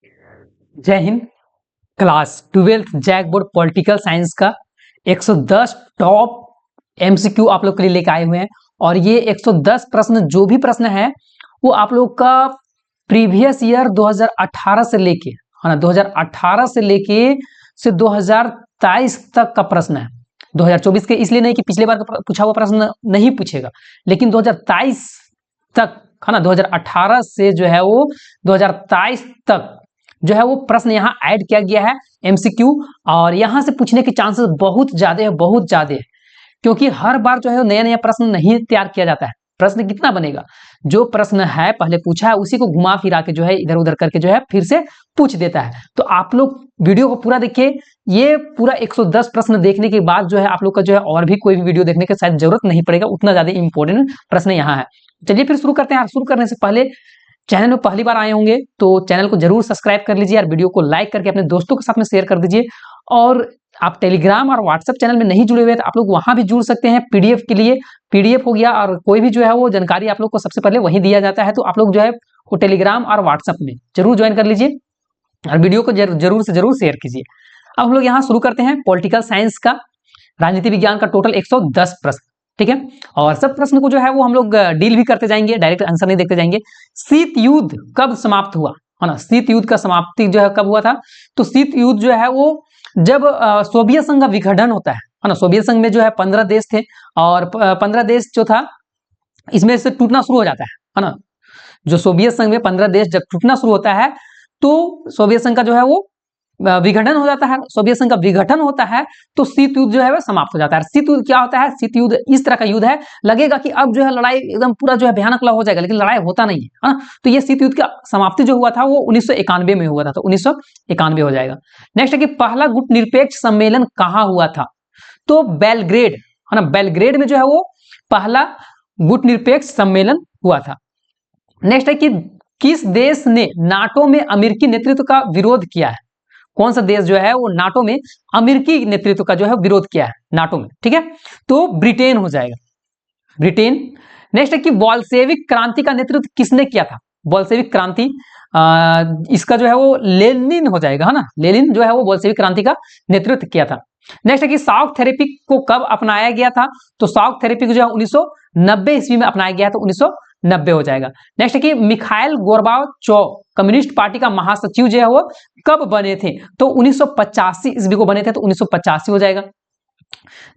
जय हिंद। Class 12th JAC board political science का 110 टॉप एमसीक्यू आप लोग के लिए लेके आए हुए हैं। और ये 110 प्रश्न, जो भी प्रश्न है वो आप लोग का प्रीवियस ईयर 2018 से लेके, है ना, 2018 से लेके 2023 तक का प्रश्न है। 2024 के इसलिए नहीं कि पिछले बार का पूछा हुआ प्रश्न नहीं पूछेगा, लेकिन 2023 तक, है ना, 2018 से जो है वो 2023 तक जो है वो प्रश्न यहाँ ऐड किया गया है एमसीक्यू। और यहाँ से पूछने के चांसेस बहुत ज्यादा है, बहुत ज्यादा है, क्योंकि हर बार जो है नया नया प्रश्न नहीं तैयार किया जाता है। प्रश्न कितना बनेगा, जो प्रश्न है पहले पूछा है उसी को घुमा फिरा के जो है इधर उधर करके जो है फिर से पूछ देता है। तो आप लोग वीडियो को पूरा देखिए। ये पूरा 110 प्रश्न देखने के बाद जो है आप लोग का जो है और भी कोई भी वीडियो देखने की शायद जरूरत नहीं पड़ेगा, उतना ज्यादा इंपॉर्टेंट प्रश्न यहाँ है। चलिए फिर शुरू करते हैं। शुरू करने से पहले चैनल में पहली बार आए होंगे तो चैनल को जरूर सब्सक्राइब कर लीजिए और वीडियो को लाइक करके अपने दोस्तों के साथ में शेयर कर दीजिए। और आप टेलीग्राम और व्हाट्सएप चैनल में नहीं जुड़े हुए तो आप लोग वहां भी जुड़ सकते हैं पीडीएफ के लिए। पीडीएफ हो गया और कोई भी जो है वो जानकारी आप लोग को सबसे पहले वहीं दिया जाता है, तो आप लोग जो है वो टेलीग्राम और व्हाट्सएप में जरूर ज्वाइन कर लीजिए और वीडियो को जरूर से जरूर शेयर कीजिए। अब हम लोग यहाँ शुरू करते हैं पॉलिटिकल साइंस का, राजनीति विज्ञान का टोटल 110 प्रश्न, ठीक है। और सब प्रश्न को जो है वो हम लोग डील भी करते जाएंगे, डायरेक्ट आंसर नहीं देखते जाएंगे। शीत युद्ध कब समाप्त हुआ, है ना, शीत युद्ध का समाप्ति जो है कब हुआ था? तो शीत युद्ध जो है वो जब सोवियत संघ का विघटन होता है ना। सोवियत संघ में जो है 15 देश थे और 15 देश जो था इसमें से टूटना शुरू हो जाता है ना। जो सोवियत संघ में 15 देश जब टूटना शुरू होता है तो सोवियत संघ का जो है वो विघटन हो जाता है। सोवियत संघ का विघटन होता है तो शीत युद्ध जो है वह समाप्त हो जाता है। शीत युद्ध क्या होता है? शीत युद्ध इस तरह का युद्ध है, लगेगा कि अब जो है लड़ाई एकदम पूरा जो है भयानक हो जाएगा, लेकिन लड़ाई होता नहीं है ना। तो ये शीत युद्ध का समाप्ति जो हुआ था वो 1991 में हुआ था, तो 1991 हो जाएगा। नेक्स्ट है कि पहला गुट निरपेक्ष सम्मेलन कहाँ हुआ था? तो बेलग्रेड, है ना, बेलग्रेड में जो है वो पहला गुट निरपेक्ष सम्मेलन हुआ था। नेक्स्ट है कि किस देश ने नाटो में अमेरिकी नेतृत्व का विरोध किया है? कौन सा देश जो है वो नाटो में अमेरिकी नेतृत्व का जो है विरोध किया है नाटो में, ठीक है? तो ब्रिटेन हो जाएगा, ब्रिटेन। नेक्स्ट है कि बोल्शेविक क्रांति का नेतृत्व किसने किया था? बोल्शेविक क्रांति इसका जो है वो लेनिन हो जाएगा, है ना। लेनिन जो है वो बोल्शेविक क्रांति का नेतृत्व किया था। नेक्स्ट है कि शॉक थेरेपी को कब अपनाया गया था? तो शॉक थेरेपी को जो है 1990 ईस्वी में अपनाया गया, तो 1990 हो जाएगा। नेक्स्ट है कि मिखाइल गोर्बाचोव कम्युनिस्ट पार्टी का महासचिव जो है वो कब बने थे? तो 1985 ईस्वी को बने थे, तो 1985 हो जाएगा।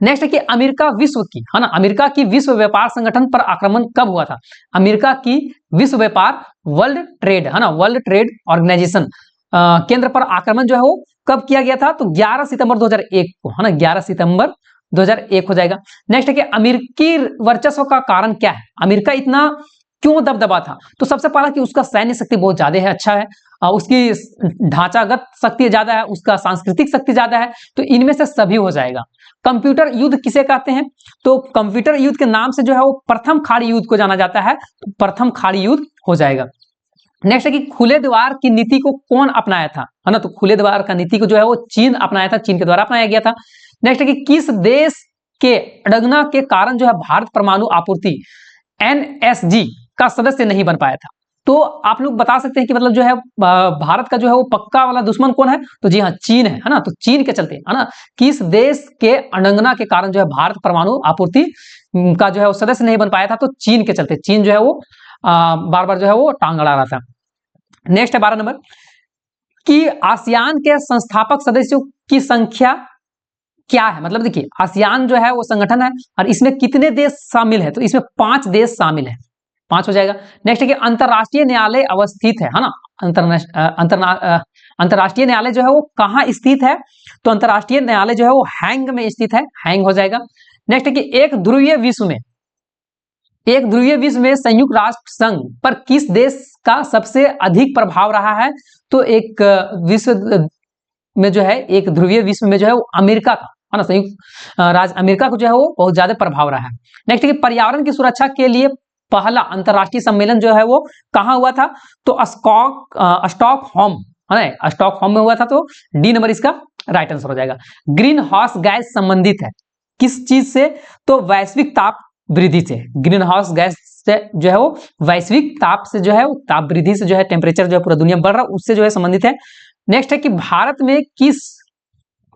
नेक्स्ट है कि अमेरिका विश्व की, है ना, अमेरिका की विश्व व्यापार संगठन पर आक्रमण कब हुआ था? अमेरिका की विश्व व्यापार, वर्ल्ड ट्रेड, है ना, वर्ल्ड ट्रेड ऑर्गेनाइजेशन केंद्र पर आक्रमण जो है वो कब किया गया था? तो 11 सितंबर 2001 को, है ना, 11 सितंबर 2001 हो जाएगा। नेक्स्ट है कि अमेरिकी वर्चस्व का कारण क्या है? अमेरिका इतना क्यों दबदबा था? तो सबसे पहला कि उसका सैन्य शक्ति बहुत ज्यादा है, अच्छा है, उसकी ढांचागत शक्ति ज्यादा है, उसका सांस्कृतिक शक्ति ज्यादा है, तो इनमें से सभी हो जाएगा। कंप्यूटर युद्ध किसे कहते हैं? तो कंप्यूटर युद्ध के नाम से जो है वो प्रथम खाड़ी युद्ध को जाना जाता है, तो प्रथम खाड़ी युद्ध हो जाएगा। नेक्स्ट है कि खुले द्वार की नीति को कौन अपनाया था, है ना, तो खुले द्वार का नीति को जो है वो चीन अपनाया था, चीन के द्वारा अपनाया गया था। नेक्स्ट है कि किस देश के अड़ंगना के कारण जो है भारत परमाणु आपूर्ति एनएसजी का सदस्य नहीं बन पाया था? तो आप लोग बता सकते हैं कि मतलब जो है भारत का जो है वो पक्का वाला दुश्मन कौन है? तो जी हाँ, चीन है ना। तो चीन के चलते, है ना, किस देश के अड़ंगना के कारण जो है भारत परमाणु आपूर्ति का जो है वो सदस्य नहीं बन पाया था? तो चीन के चलते। चीन जो है वो बार बार जो है वो टांग अड़ा रहा था। नेक्स्ट है 12 नंबर कि आसियान के संस्थापक सदस्यों की संख्या क्या है? मतलब देखिए, आसियान जो है वो संगठन है और इसमें कितने देश शामिल है? तो इसमें 5 देश शामिल है, 5 हो जाएगा। नेक्स्ट है कि अंतरराष्ट्रीय न्यायालय अवस्थित है ना। अंतरराष्ट्रीय न्यायालय जो है वो कहाँ स्थित है? तो अंतरराष्ट्रीय न्यायालय जो है वो हैंग में स्थित है, हैंग हो जाएगा। नेक्स्ट है कि एक ध्रुवीय विश्व में संयुक्त राष्ट्र संघ पर किस देश का सबसे अधिक प्रभाव रहा है? तो एक विश्व में जो है, एक ध्रुवीय विश्व में जो है वो अमेरिका का, है ना, संयुक्त राज्य अमेरिका को जो है वो बहुत ज्यादा प्रभाव रहा है। नेक्स्ट है कि पर्यावरण की सुरक्षा के लिए पहला अंतरराष्ट्रीय सम्मेलन जो है वो कहाँ हुआ था? तो स्टॉकहोम, है ना, स्टॉकहोम में हुआ था, तो डी नंबर इसका राइट आंसर हो जाएगा। ग्रीन हाउस गैस संबंधित है किस चीज से? तो वैश्विक ताप वृद्धि से। ग्रीन हाउस गैस से जो है वो वैश्विक ताप से जो है ताप वृद्धि से जो है टेम्परेचर जो है पूरा दुनिया बढ़ रहा है उससे जो है संबंधित है। नेक्स्ट है कि भारत में किस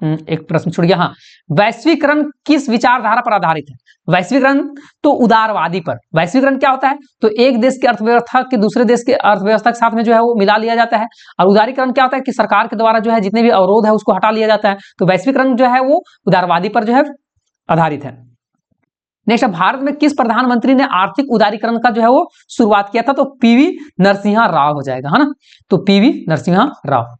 एक प्रश्न छूट गया, हाँ, वैश्वीकरण किस विचारधारा पर आधारित है? वैश्वीकरण तो उदारवादी पर। वैश्वीकरण क्या होता है? तो एक देश की अर्थव्यवस्था के दूसरे देश के अर्थव्यवस्था के साथ में जो है वो मिला लिया जाता है। और उदारीकरण क्या होता है कि सरकार के द्वारा जो है जितने भी अवरोध है उसको हटा लिया जाता है। तो वैश्वीकरण जो है वो उदारवादी पर जो है आधारित है। नेक्स्ट, भारत में किस प्रधानमंत्री ने आर्थिक उदारीकरण का जो है वो शुरुआत किया था? तो पीवी नरसिम्हा राव हो जाएगा, है ना, तो पीवी नरसिम्हा राव।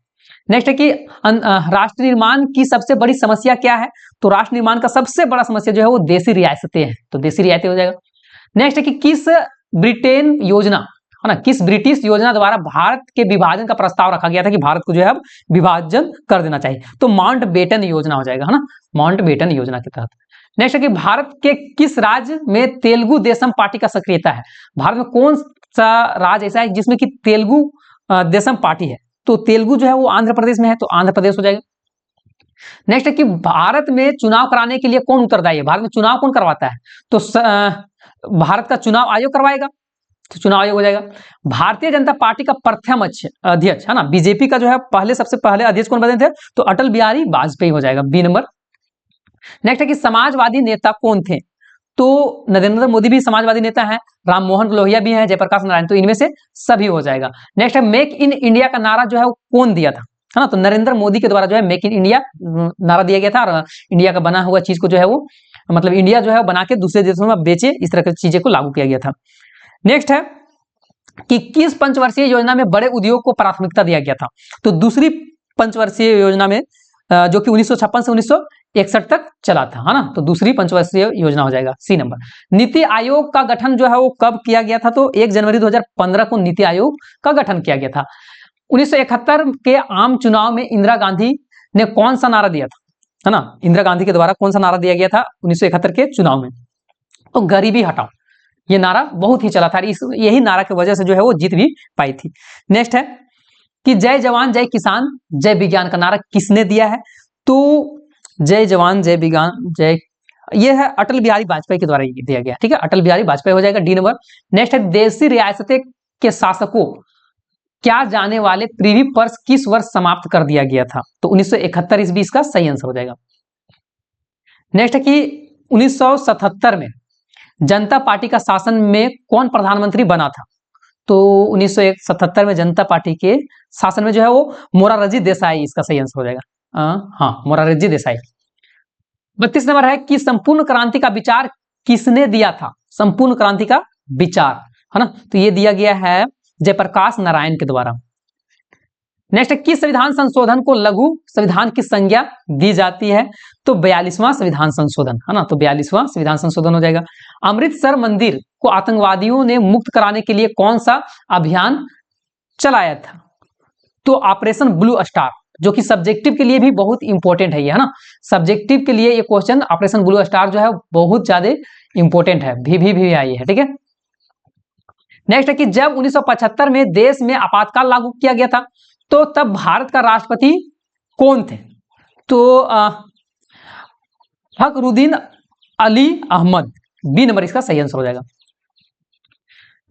नेक्स्ट है कि राष्ट्र निर्माण की सबसे बड़ी समस्या क्या है? तो राष्ट्र निर्माण का सबसे बड़ा समस्या जो है वो देशी रियासतें हैं, तो देशी रियायतें हो जाएगा। नेक्स्ट है कि किस ब्रिटेन योजना, है ना, किस ब्रिटिश योजना द्वारा भारत के विभाजन का प्रस्ताव रखा गया था कि भारत को जो है अब विभाजन कर देना चाहिए? तो माउंटबेटन योजना हो जाएगा, है ना, माउंटबेटन योजना के तहत। नेक्स्ट है कि भारत के किस राज्य में तेलुगु देशम पार्टी का सक्रियता है? भारत में कौन सा राज्य ऐसा है जिसमें कि तेलुगु देशम पार्टी है? तो तेलुगु जो है वो आंध्र प्रदेश में है, तो आंध्र प्रदेश हो जाएगा। नेक्स्ट है कि भारत में चुनाव कराने के लिए कौन उत्तरदायी है? भारत में चुनाव कौन करवाता है? तो भारत का चुनाव आयोग करवाएगा, तो चुनाव आयोग हो जाएगा। भारतीय जनता पार्टी का प्रथम अध्यक्ष, है ना, बीजेपी का जो है सबसे पहले अध्यक्ष कौन बने थे? तो अटल बिहारी वाजपेयी हो जाएगा, बी नंबर। नेक्स्ट है कि समाजवादी नेता कौन थे? तो नरेंद्र मोदी भी समाजवादी नेता हैं, राम मोहन लोहिया भी हैं, जयप्रकाश नारायण, तो इनमें से सभी हो जाएगा। नेक्स्ट है मेक इन इंडिया का नारा जो है वो कौन दिया था? है ना, तो नरेंद्र मोदी के द्वारा जो है मेक इन इंडिया नारा दिया गया था, और इंडिया का बना हुआ चीज को जो है वो मतलब इंडिया जो है बना के दूसरे देशों में बेचे, इस तरह की चीजें को लागू किया गया था। नेक्स्ट है कि किस पंचवर्षीय योजना में बड़े उद्योग को प्राथमिकता दिया गया था? तो दूसरी पंचवर्षीय योजना में जो कि 1956 से 1961 तक चला था, है ना, तो दूसरी पंचवर्षीय योजना हो जाएगा, सी नंबर। नीति आयोग का गठन जो है वो कब किया गया था? तो 1 जनवरी 2015 को नीति आयोग का गठन किया गया था। 1971 के आम चुनाव में इंदिरा गांधी ने कौन सा नारा दिया था? है ना, इंदिरा गांधी के द्वारा कौन सा नारा दिया गया था 1971 के चुनाव में? तो गरीबी हटाओ, ये नारा बहुत ही चला था, यही नारा की वजह से जो है वो जीत भी पाई थी। नेक्स्ट है कि जय जवान जय किसान जय विज्ञान का नारा किसने दिया है? तो जय जवान जय विज्ञान जय, ये है अटल बिहारी वाजपेयी के द्वारा दिया गया, ठीक है, अटल बिहारी वाजपेयी हो जाएगा, डी नंबर। नेक्स्ट है देशी रियासतें के शासकों क्या जाने वाले प्रीवी पर्स किस वर्ष समाप्त कर दिया गया था? तो 1971 ईस्वी इसका सही आंसर हो जाएगा। नेक्स्ट है कि 1977 में जनता पार्टी का शासन में कौन प्रधानमंत्री बना था? तो 1977 में जनता पार्टी के शासन में जो है वो मोरारजी देसाई, इसका सही आंसर हो जाएगा, हाँ, मोरारजी देसाई। 32 नंबर है कि संपूर्ण क्रांति का विचार किसने दिया था? संपूर्ण क्रांति का विचार, है ना, तो ये दिया गया है जयप्रकाश नारायण के द्वारा। नेक्स्ट, किस संविधान संशोधन को लघु संविधान की संज्ञा दी जाती है? तो 42वां संविधान संशोधन, है ना, तो 42वां संविधान संशोधन हो जाएगा। अमृतसर मंदिर को आतंकवादियों ने मुक्त कराने के लिए कौन सा अभियान चलाया था? तो ऑपरेशन ब्लू स्टार, जो कि सब्जेक्टिव के लिए भी बहुत इंपॉर्टेंट है, ये, है ना, सब्जेक्टिव के लिए ये क्वेश्चन ऑपरेशन ब्लू स्टार जो है बहुत ज्यादा इंपॉर्टेंट है, भी आई है, ठीक है। नेक्स्ट है कि जब 1975 में देश में आपातकाल लागू किया गया था तो तब भारत का राष्ट्रपति कौन थे? तो फखरुद्दीन अली अहमद, बी नंबर इसका सही आंसर हो जाएगा।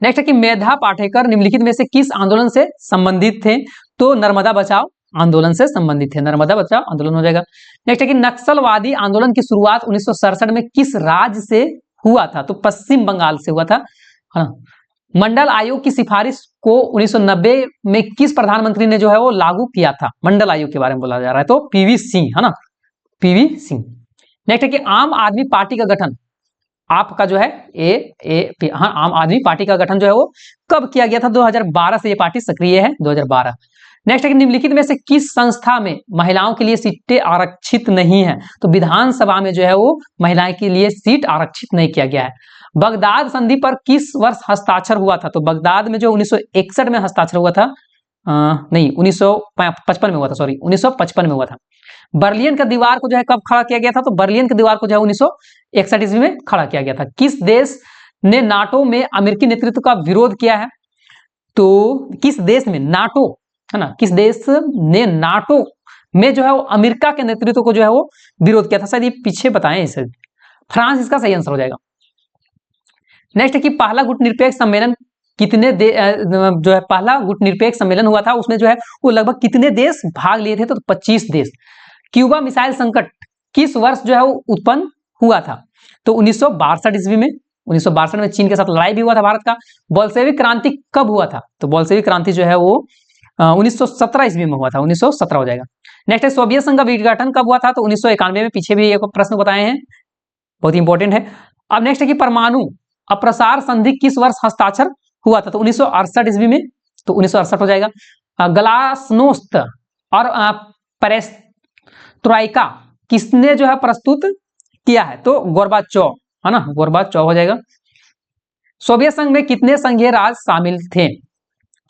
नेक्स्ट है कि मेधा पाटेकर निम्नलिखित में से किस आंदोलन से संबंधित थे? तो नर्मदा बचाओ आंदोलन से संबंधित थे, नर्मदा बचाओ आंदोलन हो जाएगा। नेक्स्ट है कि नक्सलवादी आंदोलन की शुरुआत 1967 में किस राज्य से हुआ था? तो पश्चिम बंगाल से हुआ था, हाँ। मंडल आयोग की सिफारिश को 1990 में किस प्रधानमंत्री ने जो है वो लागू किया था? मंडल आयोग के बारे में बोला जा रहा है, तो पीवी सिंह, है ना, पीवी सिंह। नेक्स्ट है कि आम आदमी पार्टी का गठन, आपका जो है हाँ, आम आदमी पार्टी का गठन जो है वो कब किया गया था? 2012 से ये पार्टी सक्रिय है, 2012। नेक्स्ट है कि निम्नलिखित में से किस संस्था में महिलाओं के लिए सीटें आरक्षित नहीं है? तो विधानसभा में जो है वो महिलाएं के लिए सीट आरक्षित नहीं किया गया है। बगदाद संधि पर किस वर्ष हस्ताक्षर हुआ था? तो बगदाद में जो 1961 में हस्ताक्षर हुआ था, नहीं 1955 में हुआ था, सॉरी 1955 में हुआ था। बर्लिन का दीवार को जो है कब खड़ा किया गया था? तो बर्लिन के दीवार को जो है 1961 ईस्वी में खड़ा किया गया था। किस देश ने नाटो में अमेरिकी नेतृत्व का विरोध किया है? तो किस देश में नाटो, है ना, किस देश ने नाटो में जो है वो अमेरिका के नेतृत्व को जो है वो विरोध किया था? शायद ये पीछे बताएं इसे, फ्रांस इसका सही आंसर हो जाएगा। नेक्स्ट है कि पहला गुटनिरपेक्ष सम्मेलन कितने जो है पहला गुटनिरपेक्ष सम्मेलन हुआ था उसमें जो है वो लगभग कितने देश भाग लिए थे, तो 25 देश। क्यूबा मिसाइल संकट किस वर्ष जो है वो उत्पन्न हुआ था, तो 1962 ईस्वी में। 1962 में चीन के साथ लड़ाई भी हुआ था भारत का। बोल्शेविक क्रांति कब हुआ था, तो बोल्शेविक क्रांति जो है वो 1917 ईस्वी में हुआ था, 1917 हो जाएगा। नेक्स्ट है सोवियत संघ का विघटन कब हुआ था, तो 1991 में। पीछे भी एक प्रश्न बताए हैं, बहुत इंपॉर्टेंट है। अब नेक्स्ट है कि परमाणु अप्रसार संधि किस वर्ष हस्ताक्षर हुआ था, तो 1968 ईस्वी में, तो 1968 हो जाएगा। ग्लासनोस्त और पेरेस्ट्रोइका किसने जो है प्रस्तुत किया है, तो गोर्बाचोव, है ना, गोर्बाचोव हो जाएगा। सोवियत संघ में कितने संघीय राज्य शामिल थे,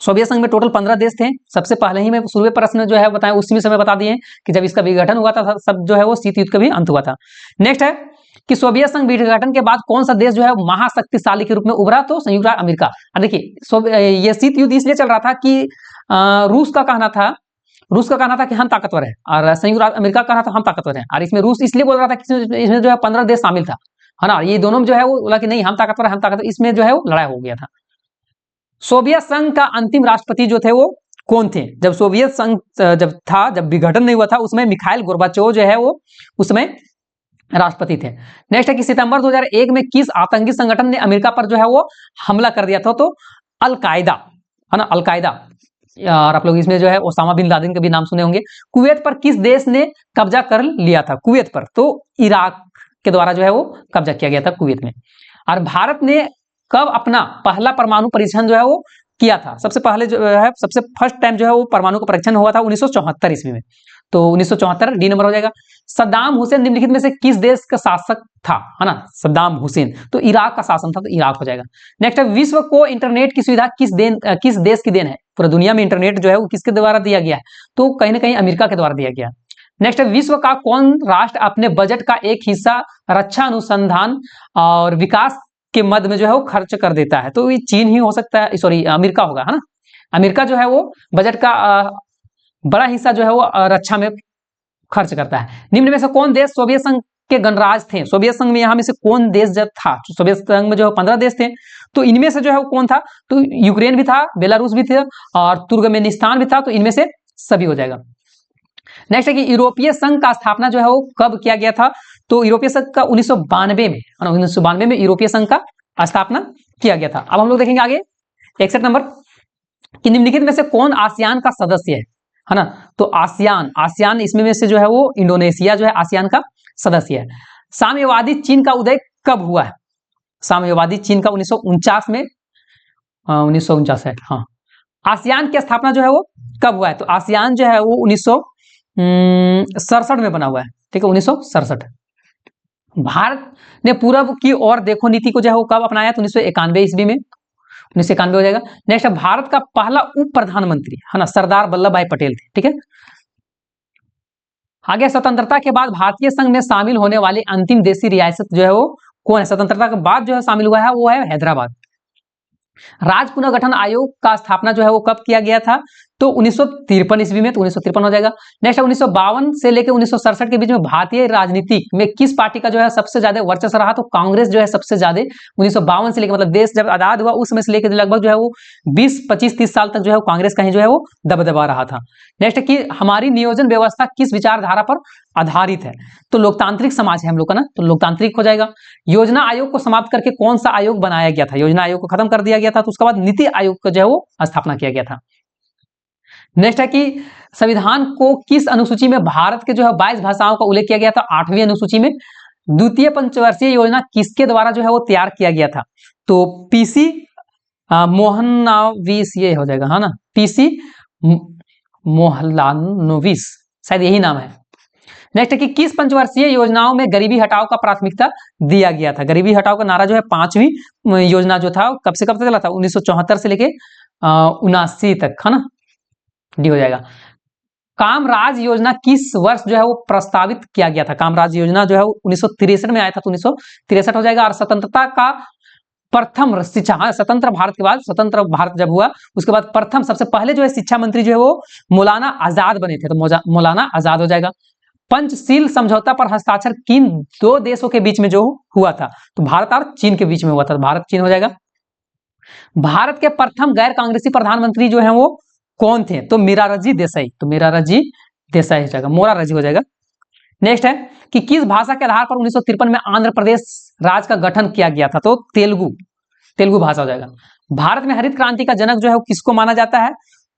सोवियत संघ में टोटल 15 देश थे। सबसे पहले ही मैं शुरू में प्रश्न जो है बताया उसी समय बता दिए कि जब इसका विघटन हुआ था सब जो है वो शीत युद्ध का भी अंत हुआ था। नेक्स्ट है कि सोवियत संघ विघटन के बाद कौन सा देश जो है महाशक्तिशाली के रूप में उभरा, तो संयुक्त राज्य अमेरिका। देखिए ये शीत युद्ध इसलिए चल रहा था कि रूस का कहना था कि हम ताकतवर है, और संयुक्त राज्य अमेरिका का कहना था हम ताकतवर है। और इसमें रूस इसलिए बोल रहा था कि इसमें जो है 15 देश शामिल था, है ना। ये दोनों जो है वो बोला कि नहीं हम ताकतवर, इसमें जो है वो लड़ाई हो गया था। सोवियत संघ का अंतिम राष्ट्रपति जो थे वो कौन थे, जब सोवियत संघ जब विघटन नहीं हुआ था उसमें मिखाइल गोर्बाचोव जो है वो उसमें राष्ट्रपति थे। नेक्स्ट है कि सितंबर 2001 में किस आतंकी संगठन ने अमेरिका पर जो है वो हमला कर दिया था, तो अल-कायदा, है ना, अल-कायदा। और आप लोग इसमें जो है ओसामा बिन लादेन के भी नाम सुने होंगे। कुवैत पर किस देश ने कब्जा कर लिया था, कुवैत पर, तो इराक के द्वारा जो है वो कब्जा किया गया था कुवैत में। और भारत ने कब अपना पहला परमाणु परीक्षण जो है वो किया था, सबसे पहले जो है सबसे फर्स्ट टाइम जो है वो परमाणु का परीक्षण हुआ था 1974 ईस्वी में, तो 1974 डी नंबर हो जाएगा। सद्दाम हुसैन निम्नलिखित में से किस देश का शासक था, है ना, सद्दाम हुसैन, तो इराक का शासन था, तो इराक हो जाएगा। नेक्स्ट है विश्व को इंटरनेट की सुविधा किस देश की देन है, पूरी दुनिया में इंटरनेट जो है वो किसके द्वारा दिया गया है, तो कहीं ना कहीं अमेरिका के द्वारा दिया गया। नेक्स्ट है विश्व का कौन राष्ट्र अपने बजट का एक हिस्सा रक्षा अनुसंधान और विकास के मद में जो है वो खर्च कर देता है, तो ये चीन ही हो सकता है, सॉरी अमेरिका होगा, है ना। अमेरिका जो है वो बजट का बड़ा हिस्सा जो है वो रक्षा में खर्च करता है। निम्न में से कौन देश सोवियत संघ के गणराज्य थे, सोवियत संघ में यहाँ में से कौन देश जब था, सोवियत संघ में जो 15 देश थे, तो इनमें से जो है वो कौन था, तो यूक्रेन भी था, बेलारूस भी था और तुर्कमेनिस्तान भी था, तो इनमें से सभी हो जाएगा। नेक्स्ट है कि यूरोपीय संघ का स्थापना जो है वो कब किया गया था, तो यूरोपीय संघ का 1992 में, 1992 में यूरोपीय संघ का स्थापना किया गया था। अब हम लोग देखेंगे आगे 61 नंबर कि निम्नलिखित में से कौन आसियान का सदस्य है ना, तो आसियान इसमें में से जो है वो इंडोनेशिया जो है आसियान का सदस्य है। साम्यवादी चीन का उदय कब हुआ है, साम्यवादी चीन का 1949 में, 1949 है, हाँ। आसियान की स्थापना जो है वो कब हुआ है, तो आसियान जो है वो 1967 में बना हुआ है, ठीक है, 1967। भारत ने पूर्व की ओर देखो नीति को जो है वो कब अपनाया, तो 1991 ईस्वी में, 1991 हो जाएगा। नेक्स्ट है भारत का पहला उप प्रधानमंत्री, है ना, सरदार वल्लभ भाई पटेल थे, ठीक है। आगे स्वतंत्रता के बाद भारतीय संघ में शामिल होने वाली अंतिम देशी रियासत जो है वो कौन है, स्वतंत्रता के बाद जो है शामिल हुआ है वो है हैदराबाद। राज्य पुनर्गठन आयोग का स्थापना जो है वो कब किया गया था, तो 1953 ईस्वी में, तो 1953 हो जाएगा। नेक्स्ट 1952 से लेकर 1967 के बीच में भारतीय राजनीति में किस पार्टी का जो है सबसे ज्यादा वर्चस्व रहा, तो कांग्रेस जो है सबसे ज्यादा 1952 से लेकर, मतलब देश जब आजाद हुआ उस समय से लेकर लगभग जो है वो 20, 25, 30 साल तक जो है कांग्रेस का ही जो है वो दबदबा रहा था। नेक्स्ट कि हमारी नियोजन व्यवस्था किस विचारधारा पर आधारित है, तो लोकतांत्रिक समाज है हम लोग का ना, तो लोकतांत्रिक हो जाएगा। योजना आयोग को समाप्त करके कौन सा आयोग बनाया गया था, योजना आयोग को खत्म कर दिया गया था, तो उसके बाद नीति आयोग का जो है वो स्थापना किया गया था। नेक्स्ट है कि संविधान को किस अनुसूची में भारत के जो है 22 भाषाओं का उल्लेख किया गया था, 8वीं अनुसूची में। द्वितीय पंचवर्षीय योजना किसके द्वारा जो है वो तैयार किया गया था, तो पीसी मोहनोविस, ये हो जाएगा, है ना, पीसी मोहनोविस, शायद यही नाम है। नेक्स्ट है कि किस पंचवर्षीय योजनाओं में गरीबी हटाओ का प्राथमिकता दिया गया था, गरीबी हटाओ का नारा जो है 5वीं योजना जो था कब से कब तक चला था, 1974 से लेके 79 तक, है ना, डी हो जाएगा। कामराज योजना किस वर्ष जो है वो प्रस्तावित किया गया था, कामराज योजना जो है 1963 में आया था, तो 1963 हो जाएगा। और स्वतंत्रता का प्रथम शिक्षा, स्वतंत्र भारत के बाद, स्वतंत्र भारत जब हुआ उसके बाद प्रथम सबसे पहले जो है शिक्षा मंत्री जो है वो मौलाना आजाद बने थे, तो मौलाना आजाद हो जाएगा। पंचशील समझौता पर हस्ताक्षर किन दो देशों के बीच में जो हुआ था? तो भारत और चीन के बीच में हुआ था, भारत चीन हो जाएगा। भारत के प्रथम गैर कांग्रेसी प्रधानमंत्री जो है वो कौन थे? तो मोरारजी देसाई, तो मोरारजी देसाई हो जाएगा, मोरारजी हो जाएगा। नेक्स्ट है कि किस भाषा के आधार पर 1953 में आंध्र प्रदेश राज्य का गठन किया गया था? तो तेलुगु, तेलुगु भाषा हो जाएगा। भारत में हरित क्रांति का जनक जो है वो किसको माना जाता है?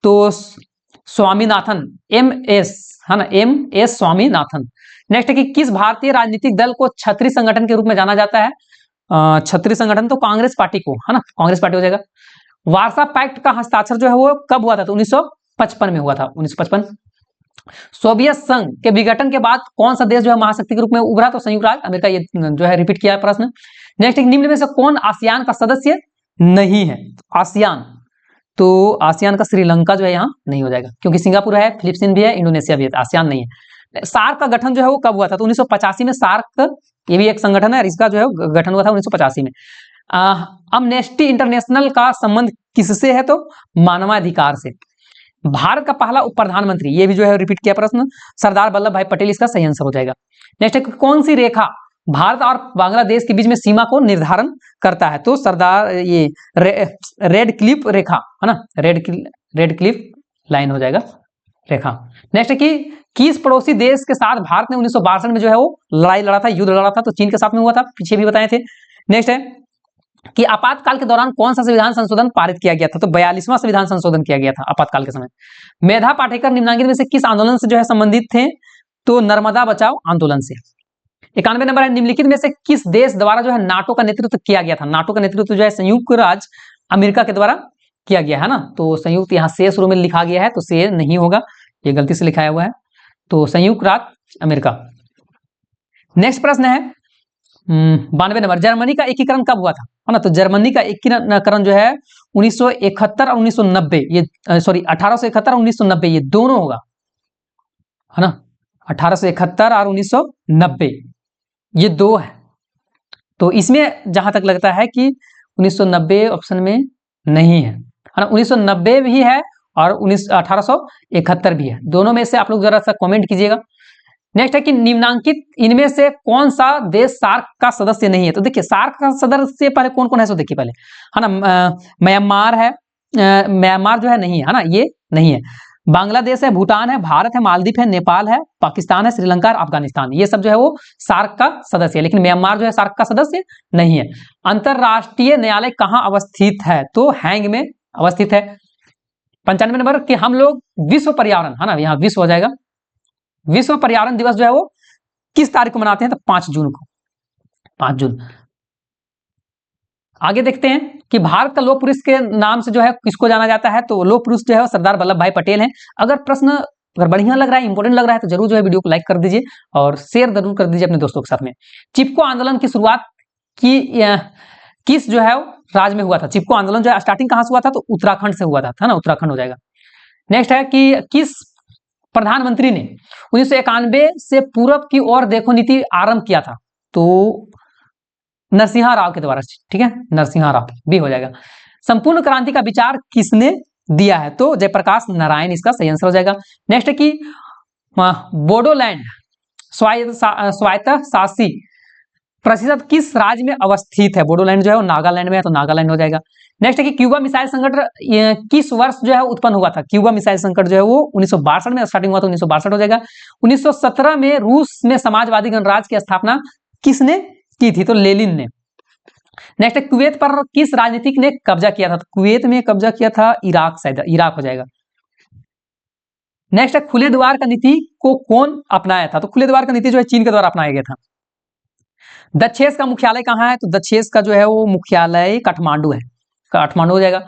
तो स्वामीनाथन, MS है ना, MS स्वामीनाथन। नेक्स्ट है कि किस भारतीय राजनीतिक दल को क्षत्रिय संगठन के रूप में जाना जाता है? क्षत्रिय संगठन तो कांग्रेस पार्टी को, है ना, कांग्रेस पार्टी हो जाएगा। वार्सा पैक्ट का हस्ताक्षर जो है वो कब हुआ था? तो 1955 में हुआ था, 1955। सोवियत संघ के विघटन के बाद कौन सा देश जो है महाशक्ति के रूप में उभरा? तो संयुक्त राज्य अमेरिका, ये जो है रिपीट किया है प्रश्न। नेक्स्ट, निम्न में से कौन आसियान का सदस्य नहीं है? आसियान, तो आसियान का श्रीलंका जो है यहाँ नहीं हो जाएगा, क्योंकि सिंगापुर है, फिलिपींस भी है, इंडोनेशिया भी है, आसियान नहीं है। सार्क का गठन जो है वो कब हुआ था? तो 1985 में। सार्क ये भी एक संगठन है, इसका जो है गठन हुआ था 1985 में। अमनेस्टी इंटरनेशनल का संबंध किससे है? तो मानवाधिकार से। भारत का पहला उप प्रधानमंत्री, ये भी जो है रिपीट किया प्रश्न, सरदार वल्लभ भाई पटेल, इसका सही आंसर हो जाएगा। नेक्स्ट है कौन सी रेखा भारत और बांग्लादेश के बीच में सीमा को निर्धारण करता है? तो सरदार ये रेड क्लिफ रेखा, है ना, रेड क्लिफ लाइन हो जाएगा रेखा। नेक्स्ट है कि किस पड़ोसी देश के साथ भारत ने 1962 में जो है वो लड़ाई लड़ा था, युद्ध लड़ा था? तो चीन के साथ में हुआ था, पीछे भी बताए थे। नेक्स्ट है कि आपातकाल के दौरान कौन सा संविधान संशोधन पारित किया गया था? तो 42वां संविधान संशोधन किया गया था आपातकाल के समय। मेधा पाटेकर निम्नलिखित में से किस आंदोलन से जो है संबंधित थे? तो नर्मदा बचाओ आंदोलन से। 91 नंबर है, निम्नलिखित में से किस देश द्वारा जो है नाटो का नेतृत्व किया गया था? नाटो का नेतृत्व जो है संयुक्त राज्य अमेरिका के द्वारा किया गया है ना, तो संयुक्त यहाँ से शुरू में लिखा गया है, तो से नहीं होगा, ये गलती से लिखाया हुआ है, तो संयुक्त राज्य अमेरिका। नेक्स्ट प्रश्न है 92 नंबर, जर्मनी का एकीकरण कब हुआ था? है ना, तो जर्मनी का एकीकरण जो है 1971 और 1990, ये सॉरी 1871 और 1990, ये दोनों होगा, है ना, 1871 और 1990 ये दो है। तो इसमें जहां तक लगता है कि 1990 ऑप्शन में नहीं है, है ना, 1990 भी है और 1871 भी है, दोनों में से आप लोग जरा सा कमेंट कीजिएगा। नेक्स्ट है कि निम्नांकित इनमें से कौन सा देश सार्क का सदस्य नहीं है? तो देखिए सार्क का सदस्य पहले कौन कौन है, सो देखिए पहले, है ना, म्यांमार है, म्यांमार जो है नहीं है ना, ये नहीं है। बांग्लादेश है, भूटान है, भारत है, मालदीव है, नेपाल है, पाकिस्तान है, श्रीलंका और अफगानिस्तान, ये सब जो है वो सार्क का सदस्य है, लेकिन म्यांमार जो है सार्क का सदस्य नहीं है। अंतरराष्ट्रीय न्यायालय कहाँ अवस्थित है? तो हैंग में अवस्थित है। 95 नंबर कि हम लोग विश्व पर्यावरण, है ना, यहाँ विश्व हो जाएगा, विश्व पर्यावरण दिवस जो है वो किस तारीख को मनाते हैं? तो 5 जून को, 5 जून। आगे देखते हैं कि भारत का लौह पुरुष के नाम से जो है किसको जाना जाता है? तो लौह पुरुष जो है सरदार वल्लभ भाई पटेल हैं। अगर प्रश्न अगर बढ़िया लग रहा है, इंपॉर्टेंट लग रहा है, तो जरूर जो है वीडियो को लाइक कर दीजिए और शेयर जरूर कर दीजिए अपने दोस्तों के साथ में। चिपको आंदोलन की शुरुआत किस जो है राज्य में हुआ था? चिपको आंदोलन जो है स्टार्टिंग कहां से हुआ था? तो उत्तराखंड से हुआ था ना, उत्तराखंड हो जाएगा। नेक्स्ट है कि किस प्रधानमंत्री ने 1991 से पूरब की ओर देखो नीति आरंभ किया था? तो नरसिम्हा राव के द्वारा, ठीक है, नरसिम्हा राव भी हो जाएगा। संपूर्ण क्रांति का विचार किसने दिया है? तो जयप्रकाश नारायण, इसका सही आंसर हो जाएगा। नेक्स्ट है कि बोडोलैंड स्वायत्त शासी प्रतिशत किस राज्य में अवस्थित है? बोडोलैंड जो है वो नागालैंड में है, तो नागालैंड हो जाएगा। नेक्स्ट है कि क्यूबा मिसाइल संकट किस वर्ष जो है उत्पन्न हुआ था? क्यूबा मिसाइल संकट जो है वो 1962 में स्टार्टिंग हुआ था, 1962 हो जाएगा। 1917 में रूस में समाजवादी गणराज्य की स्थापना किसने की थी? तो लेनिन ने। नेक्स्ट है कुवैत पर किस राजनीतिक ने कब्जा किया था? तो कुवैत में कब्जा किया था इराक, शायद इराक हो जाएगा। नेक्स्ट है खुले द्वार का नीति को कौन अपनाया था? तो खुले द्वार का नीति जो है चीन के द्वारा अपनाया गया था। दक्षेस का मुख्यालय कहाँ है? तो दक्षेस का जो है वो मुख्यालय काठमांडू है, काठमांडू हो जाएगा।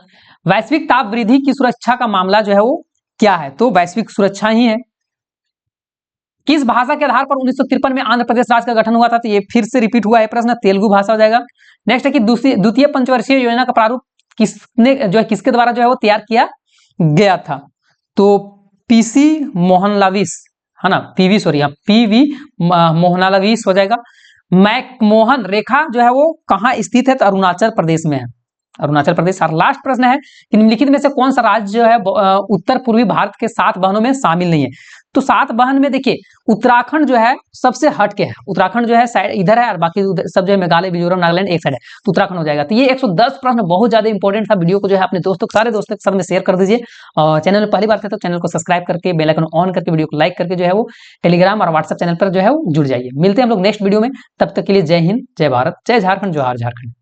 वैश्विक ताप वृद्धि की सुरक्षा का मामला जो है वो क्या है? तो वैश्विक सुरक्षा ही है। किस भाषा के आधार पर 1953 में आंध्र प्रदेश राज्य का गठन हुआ था? तो ये फिर से रिपीट हुआ है प्रश्न, तेलुगु भाषा हो जाएगा। नेक्स्ट है कि द्वितीय पंचवर्षीय योजना का प्रारूप किसने जो है किसके द्वारा जो है वो तैयार किया गया था? तो पीसी मोहनलाविस, है ना, पीवी सॉरी पीवी मोहनलाविस हो जाएगा। मैकमोहन रेखा जो है वो कहाँ स्थित है? तो अरुणाचल प्रदेश में है, अरुणाचल प्रदेश। और लास्ट प्रश्न है कि निम्नलिखित में से कौन सा राज्य जो है उत्तर पूर्वी भारत के 7 बहनों में शामिल नहीं है। तो 7 बहन में देखिए उत्तराखंड जो है सबसे हट के है, उत्तराखंड जो है साइड इधर है और बाकी सब जो है मेघालय, मिजोरम, नागालैंड एक साइड है, तो उत्तराखंड हो जाएगा। तो ये 110 प्रश्न बहुत ज्यादा इंपॉर्टेंट था। वीडियो को जो है अपने दोस्तों सारे दोस्तों के साथ में शेयर कर दीजिए और चैनल में पहली बार थे तो चैनल को सब्सक्राइब करके बेल आइकन ऑन करके वीडियो को लाइक करके जो है वो टेलीग्राम और व्हाट्सएप चैनल पर जो है वो जुड़ जाइए। मिलते हैं हम लोग नेक्स्ट वीडियो में, तब तक के लिए जय हिंद, जय भारत, जय झारखंड, जोहार झारखंड।